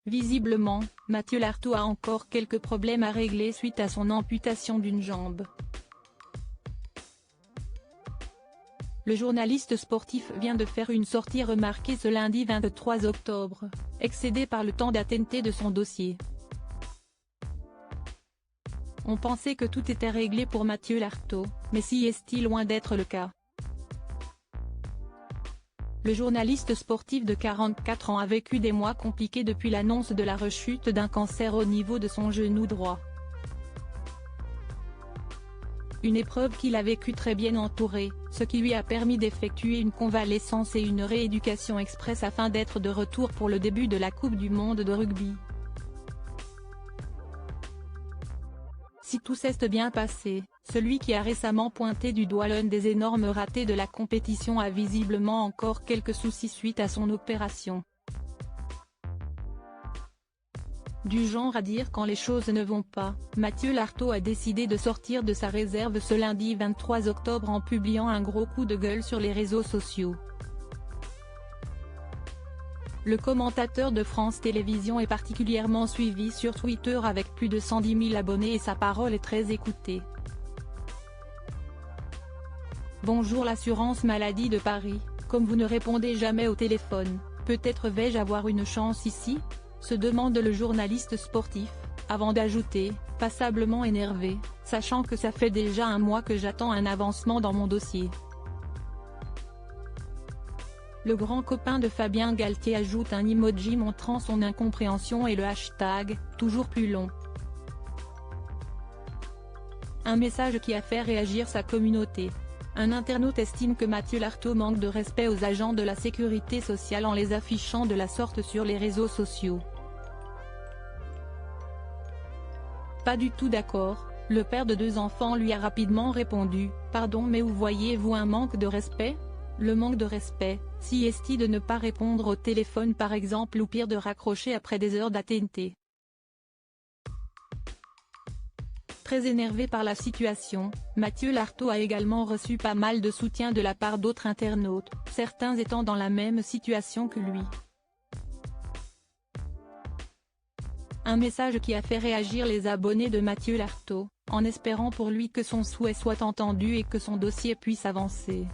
Visiblement, Mathieu Lartaud a encore quelques problèmes à régler suite à son amputation d'une jambe. Le journaliste sportif vient de faire une sortie remarquée ce lundi 23 octobre, excédé par le temps d'attente de son dossier. On pensait que tout était réglé pour Mathieu Lartaud, mais si est-il loin d'être le cas. Le journaliste sportif de 44 ans a vécu des mois compliqués depuis l'annonce de la rechute d'un cancer au niveau de son genou droit. Une épreuve qu'il a vécue très bien entouré, ce qui lui a permis d'effectuer une convalescence et une rééducation express afin d'être de retour pour le début de la Coupe du monde de rugby. Si tout s'est bien passé, celui qui a récemment pointé du doigt l'un des énormes ratés de la compétition a visiblement encore quelques soucis suite à son opération. Du genre à dire quand les choses ne vont pas, Mathieu Lartaud a décidé de sortir de sa réserve ce lundi 23 octobre en publiant un gros coup de gueule sur les réseaux sociaux. Le commentateur de France Télévisions est particulièrement suivi sur Twitter avec plus de 110 000 abonnés et sa parole est très écoutée. Bonjour l'assurance maladie de Paris, comme vous ne répondez jamais au téléphone, peut-être vais-je avoir une chance ici ? Se demande le journaliste sportif, avant d'ajouter, passablement énervé, sachant que ça fait déjà un mois que j'attends un avancement dans mon dossier. Le grand copain de Fabien Galtier ajoute un emoji montrant son incompréhension et le hashtag, toujours plus long. Un message qui a fait réagir sa communauté. Un internaute estime que Mathieu Lartaud manque de respect aux agents de la sécurité sociale en les affichant de la sorte sur les réseaux sociaux. Pas du tout d'accord, le père de 2 enfants lui a rapidement répondu « Pardon mais où voyez-vous un manque de respect ? Le manque de respect, si est-il de ne pas répondre au téléphone par exemple ou pire de raccrocher après des heures d'attente ». Très énervé par la situation, Mathieu Lartaud a également reçu pas mal de soutien de la part d'autres internautes, certains étant dans la même situation que lui. Un message qui a fait réagir les abonnés de Mathieu Lartaud, en espérant pour lui que son souhait soit entendu et que son dossier puisse avancer.